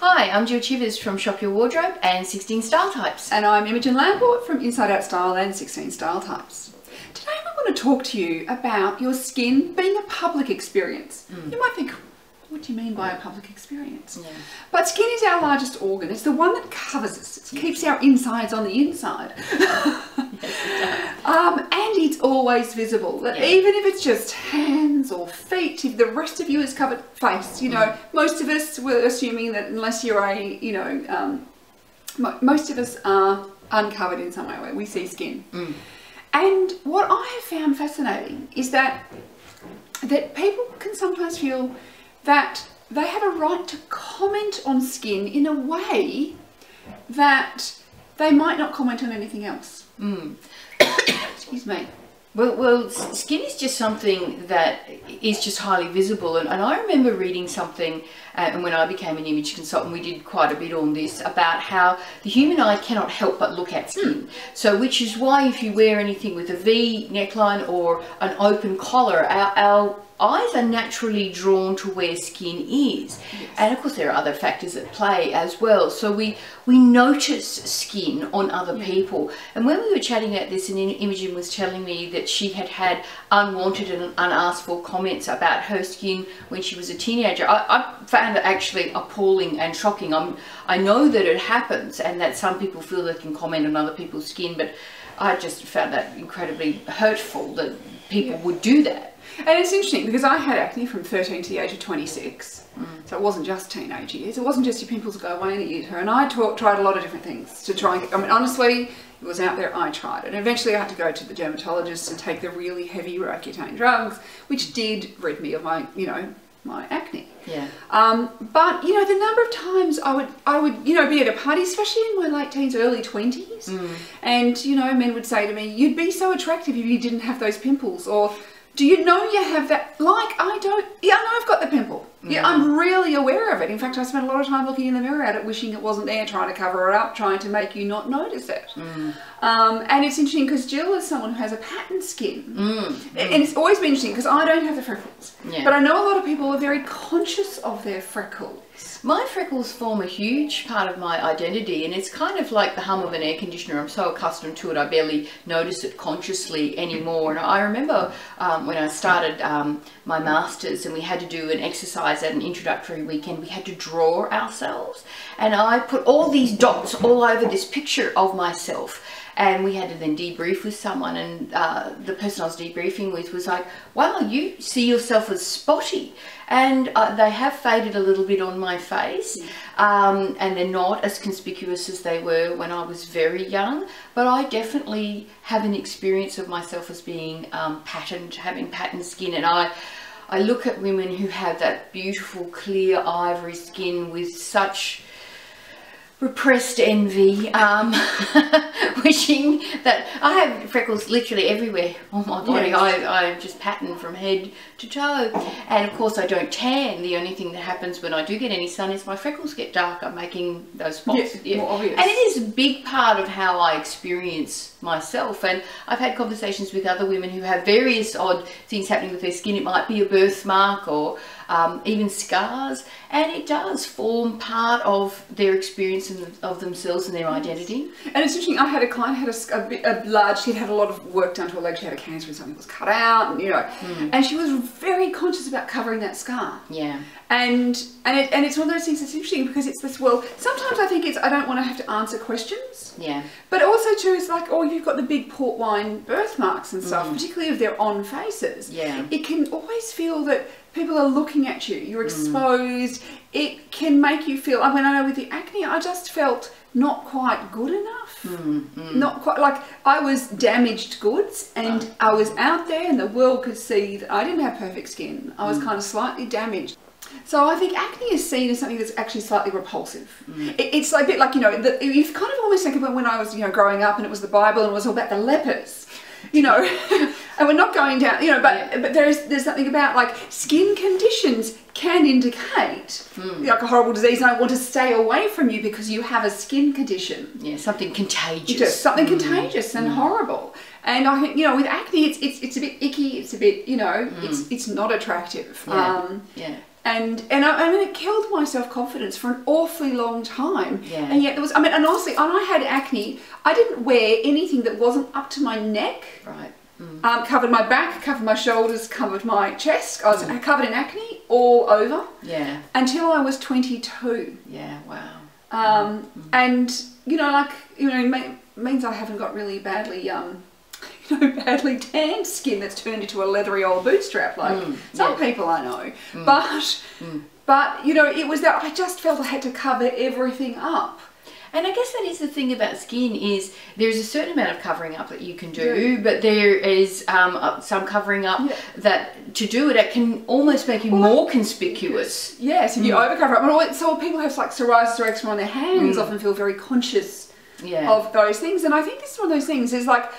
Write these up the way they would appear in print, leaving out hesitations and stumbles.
Hi, I'm Jill Chivers from Shop Your Wardrobe and 16 Style Types. And I'm Imogen Lamport from Inside Out Style and 16 Style Types. Today I want to talk to you about your skin being a public experience. You might think, what do you mean by a public experience? Yeah. But skin is our largest organ. It's the one that covers us. It keeps our insides on the inside. And it's always visible. That even if it's just hands or feet, if the rest of you is covered face, you know, most of us were assuming that unless you're a, you know, most of us are uncovered in some way where we see skin. And what I have found fascinating is that people can sometimes feel that they have a right to comment on skin in a way that they might not comment on anything else. Excuse me. Well, skin is just something that is just highly visible, and I remember reading something, and when I became an image consultant, we did quite a bit on this, about how the human eye cannot help but look at skin. So, which is why if you wear anything with a V neckline or an open collar, our eyes are naturally drawn to where skin is. And of course there are other factors at play as well. So we notice skin on other people. And when we were chatting about this, and Imogen was telling me that she had had unwanted and unasked for comments about her skin when she was a teenager, I found it actually appalling and shocking. I know that it happens and that some people feel they can comment on other people's skin, but I just found that incredibly hurtful that people would do that. And it's interesting because I had acne from 13 to the age of 26. So it wasn't just teenage years. It wasn't just your pimples go away in a year. And I tried a lot of different things to try and get, I mean, honestly, it was out there, I tried it. And eventually I had to go to the dermatologist and take the really heavy Roaccutane drugs, which did rid me of my, you know, my acne. Yeah. But you know, the number of times I would you know, be at a party, especially in my late teens, early 20s, and you know, men would say to me, "You'd be so attractive if you didn't have those pimples," or "Do you know you have that?" Like, I don't. Yeah, I know I've got the pimple. Yeah, I'm really aware of it. In fact, I spent a lot of time looking in the mirror at it, wishing it wasn't there, trying to cover it up, trying to make you not notice it. And it's interesting because Jill is someone who has a patterned skin. And it's always been interesting because I don't have the freckles. But I know a lot of people are very conscious of their freckles. My freckles form a huge part of my identity, and it's kind of like the hum of an air conditioner. I'm so accustomed to it, I barely notice it consciously anymore. And I remember when I started my masters and we had to do an exercise at an introductory weekend, we had to draw ourselves, and I put all these dots all over this picture of myself. And we had to then debrief with someone, and the person I was debriefing with was like, "Wow, you see yourself as spotty." And they have faded a little bit on my face, and they're not as conspicuous as they were when I was very young, but I definitely have an experience of myself as being patterned, having patterned skin. And I look at women who have that beautiful clear ivory skin with such repressed envy, wishing that I have freckles literally everywhere on my body. I'm just patterned from head to toe, and of course I don't tan. The only thing that happens when I do get any sun is my freckles get darker, making those spots more obvious. And it is a big part of how I experience myself. And I've had conversations with other women who have various odd things happening with their skin. It might be a birthmark or even scars, and it does form part of their experience of themselves and their identity. And it's interesting, I had a client who had she'd had a lot of work done to her leg. She had a cancer and something was cut out, and you know, and she was very conscious about covering that scar. And it's one of those things that's interesting because it's this, well, sometimes I think it's, I don't want to have to answer questions. But also too, it's like, oh, you've got the big port wine birthmarks and stuff, particularly if they're on faces. It can always feel that people are looking at you, you're exposed. It can make you feel, I mean, I know with the acne, I just felt not quite good enough. Not quite, like I was damaged goods, and I was out there and the world could see that I didn't have perfect skin. I was kind of slightly damaged. So I think acne is seen as something that's actually slightly repulsive. It's a bit like, you know, you've kind of almost think of when I was, you know, growing up and it was the Bible and it was all about the lepers, you know, and we're not going down, you know, but there's something about like skin conditions can indicate like a horrible disease, and I want to stay away from you because you have a skin condition. Something contagious. Just something contagious and horrible. And I think, you know, with acne, it's a bit icky. It's a bit, you know, it's not attractive. And I mean, it killed my self-confidence for an awfully long time. Yeah. And yet there was, I mean, and honestly, when I had acne, I didn't wear anything that wasn't up to my neck. Right. Covered my back, covered my shoulders, covered my chest. I was covered in acne all over. Yeah. Until I was 22. Yeah, wow. And, you know, like, you know, it means I haven't got really badly, badly tanned skin that's turned into a leathery old bootstrap like some people I know. But, you know, it was that I just felt I had to cover everything up. And I guess that is the thing about skin is there's a certain amount of covering up that you can do, but there is some covering up that to do it can almost make you more conspicuous. Yes, if you overcover up. So people have like psoriasis or eczema on their hands often feel very conscious of those things. And I think this is one of those things is like,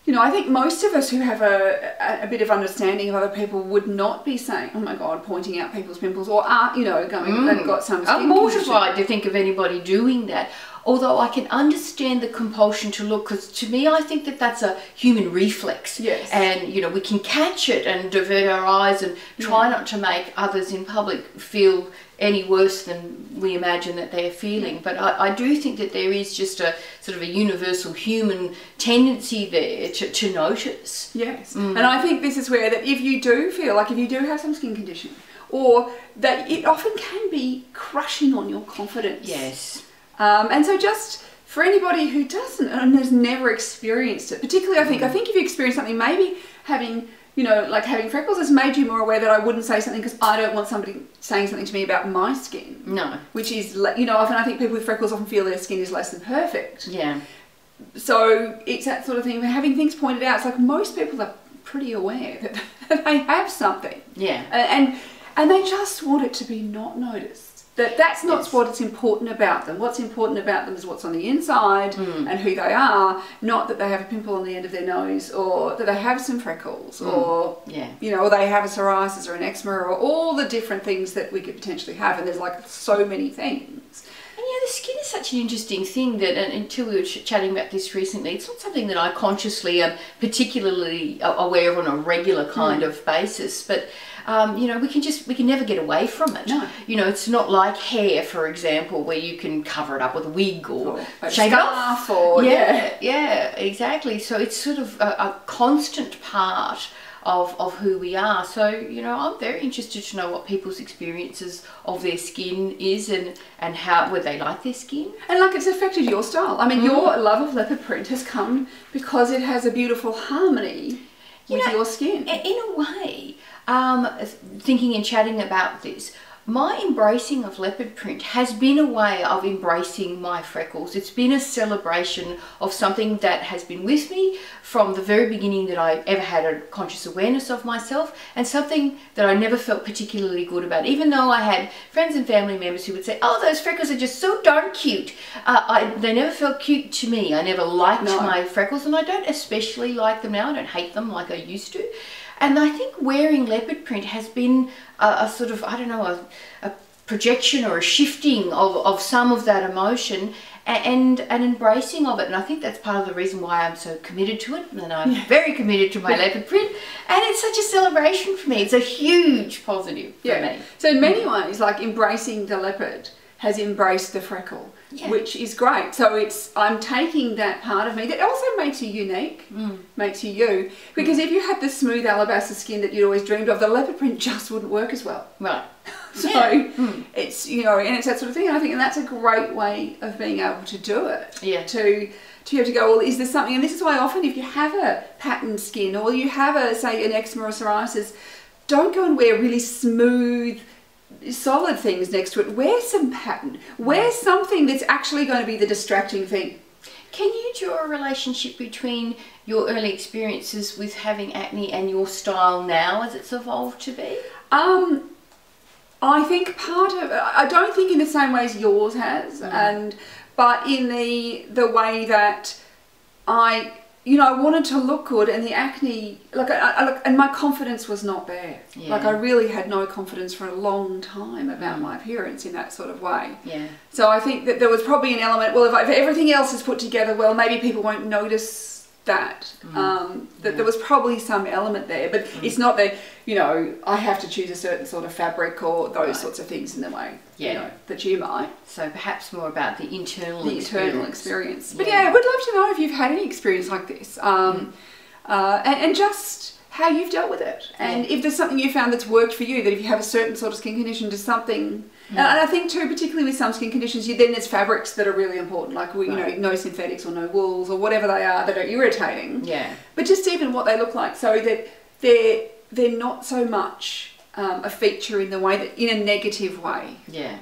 you know, I think most of us who have a bit of understanding of other people would not be saying, oh my God, pointing out people's pimples or are, you know, going, they've got some skin I'm mortified to think of anybody doing that. Although I can understand the compulsion to look, because to me, I think that that's a human reflex. Yes. And, you know, we can catch it and divert our eyes and try not to make others in public feel any worse than we imagine that they're feeling. But I do think that there is just a sort of a universal human tendency there to notice. Yes. And I think this is where that if you do feel like if you do have some skin condition, or that it often can be crushing on your confidence. Yes. And so just for anybody who doesn't and has never experienced it, particularly I think if you experience something, maybe having, you know, like having freckles has made you more aware that I wouldn't say something because I don't want somebody saying something to me about my skin. No. Which is, you know, often I think people with freckles often feel their skin is less than perfect. Yeah. So it's that sort of thing, having things pointed out. It's like most people are pretty aware that they have something. Yeah. And they just want it to be not noticed. That's not what's important about them. What's important about them is what's on the inside and who they are, not that they have a pimple on the end of their nose or that they have some freckles or, you know, or they have a psoriasis or an eczema or all the different things that we could potentially have. And there's like so many things. And yeah, the skin is such an interesting thing that, and until we were chatting about this recently, it's not something that I consciously am particularly aware of on a regular kind of basis, but you know, we can never get away from it. No. You know, it's not like hair, for example, where you can cover it up with a wig or shave it off. Or, yeah, exactly. So it's sort of a constant part of who we are. So, you know, I'm very interested to know what people's experiences of their skin is and how, would they like their skin. And like it's affected your style. I mean, your love of leopard print has come because it has a beautiful harmony with your skin. In a way, thinking and chatting about this, my embracing of leopard print has been a way of embracing my freckles. It's been a celebration of something that has been with me from the very beginning that I ever had a conscious awareness of myself, and something that I never felt particularly good about. Even though I had friends and family members who would say, oh, those freckles are just so darn cute. They never felt cute to me. I never liked my freckles, and I don't especially like them now. I don't hate them like I used to. And I think wearing leopard print has been a sort of, I don't know, a projection or a shifting of some of that emotion and an embracing of it. And I think that's part of the reason why I'm so committed to it. And I'm very committed to my leopard print. And it's such a celebration for me. It's a huge positive for me. So in many ways, like embracing the leopard has embraced the freckle, which is great. So I'm taking that part of me that also makes you unique, makes you you. Because if you had the smooth alabaster skin that you'd always dreamed of, the leopard print just wouldn't work as well. Right. So it's, you know, and it's that sort of thing. And I think and that's a great way of being able to do it. Yeah. To be able to go, well, is there something? And this is why often if you have a patterned skin or you have say an eczema or psoriasis, don't go and wear really smooth, solid things next to it. Wear some pattern. Wear something that's actually going to be the distracting thing. Can you draw a relationship between your early experiences with having acne and your style now as it's evolved to be? I think I don't think in the same way as yours has, but in the way that I wanted to look good, and the acne, and my confidence was not there. Yeah. Like I really had no confidence for a long time about my appearance in that sort of way. Yeah. So I think that there was probably an element, well, if everything else is put together well, maybe people won't notice that there was probably some element there, but it's not that, you know, I have to choose a certain sort of fabric or those sorts of things in the way, you know, that you might. So perhaps more about the internal experience. But yeah, I would love to know if you've had any experience like this, and just how you've dealt with it, and if there's something you found that's worked for you, that if you have a certain sort of skin condition, does something. And I think too, particularly with some skin conditions, then there's fabrics that are really important, like you know, no synthetics or no wools or whatever they are that are irritating. Yeah. But just even what they look like, so that they're not so much a feature in the way that in a negative way. Yeah.